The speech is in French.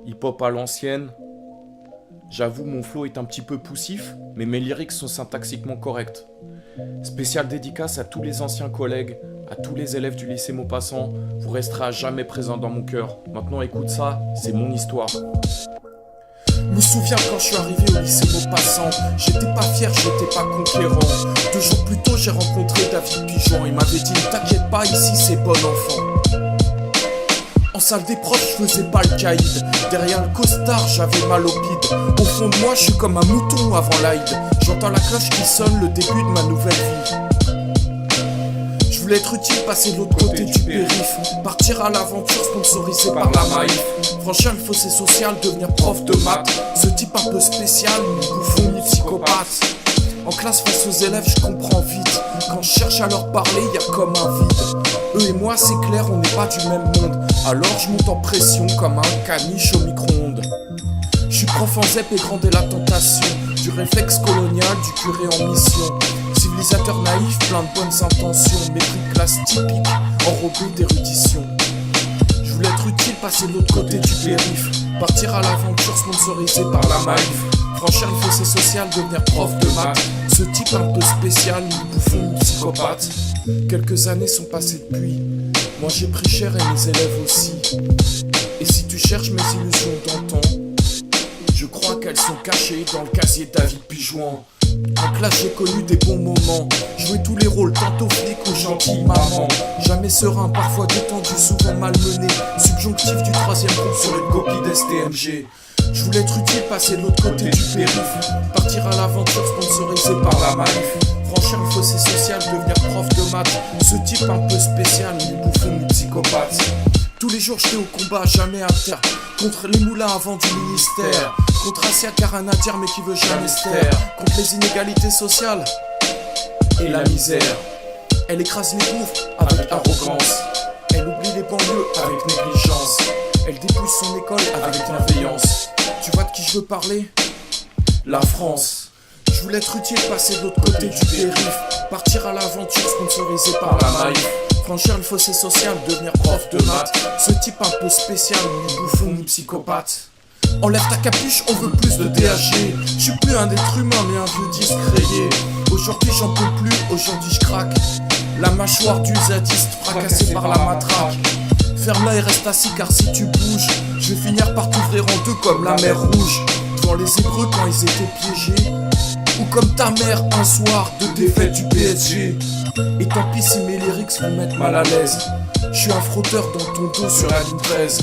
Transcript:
hip-hop à l'ancienne. J'avoue, mon flow est un petit peu poussif, mais mes lyrics sont syntaxiquement corrects. Spéciale dédicace à tous les anciens collègues, à tous les élèves du lycée Maupassant, vous resterez à jamais présents dans mon cœur. Maintenant écoute ça, c'est mon histoire. Me souviens quand je suis arrivé au lycée Maupassant, j'étais pas fier, j'étais pas conquérant. 2 jours plus tôt j'ai rencontré David Pigeon, il m'avait dit ne t'inquiète pas, ici c'est bon enfant. En salle des profs, je faisais pas le caïd. Derrière le costard, j'avais mal au bide. Au fond de moi, je suis comme un mouton avant l'Aïd. J'entends la cloche qui sonne, le début de ma nouvelle vie. Je voulais être utile, passer de l'autre côté du périph'. Partir à l'aventure, sponsorisé par la Maïf. Franchir le fossé social, devenir prof de maths. Ce type un peu spécial, ni bouffon, ni psychopathe. En classe face aux élèves, je comprends vite. Quand je cherche à leur parler, y a comme un vide. Eux et moi, c'est clair, on n'est pas du même monde. Alors je monte en pression comme un caniche au micro-ondes. Je suis prof en ZEP et grande est la tentation. Du réflexe colonial, du curé en mission. Civilisateur naïf, plein de bonnes intentions. Mépris de classe typique, enrobé d'érudition. Je voulais être utile, passer de l'autre côté du périph'. Partir à l'aventure sponsorisé par la Maïf. Franchir le fossé social, devenir prof de maths. Ce type un peu spécial, ni bouffon, ni psychopathe. Quelques années sont passées depuis. Moi j'ai pris cher et mes élèves aussi. Et si tu cherches mes illusions d'antan, je crois qu'elles sont cachées dans le casier David Pigeon. En classe j'ai connu des bons moments. Jouer tous les rôles, tantôt flic ou gentille maman. Jamais serein, parfois détendu, souvent malmené. Subjonctif du 3e groupe sur une copie d'STMG. Je voulais être utile, passer de l'autre côté du périph'. Partir à l'aventure sponsorisé par la Maïf. Franchir le fossé social, devenir prof de maths. Ce type un peu spécial, ni bouffon, ni psychopathe. Tous les jours j'étais au combat, jamais à terre. Contre les moulins avant du ministère. Contre Asia Karanadier mais qui veut jamais se taire. Contre les inégalités sociales et la misère. Elle écrase les pauvres avec arrogance. Elle oublie les banlieues avec négligence. Elle dépouille son école avec bienveillance. Tu vois de qui je veux parler? La France. Je voulais être utile, passer de l'autre côté du périph'. Partir à l'aventure sponsorisé par la Maïf. Franchir le fossé social, devenir prof de maths. Ce type un peu spécial, ni bouffon, ni psychopathe. Enlève ta capuche, on veut plus de DHG. Je suis plus un être humain mais un vieux disque rayé. Aujourd'hui j'en peux plus, aujourd'hui je craque. La mâchoire du zadiste fracassée par la matraque. Ferme-la et reste assis car si tu bouges, je vais finir par t'ouvrir en deux comme la mer Rouge. Devant les Hébreux quand ils étaient piégés. Ou comme ta mère un soir de défaite du PSG. Et tant pis si mes lyrics vous mettent mal à l'aise. Je suis un frotteur dans ton dos sur la ligne 13.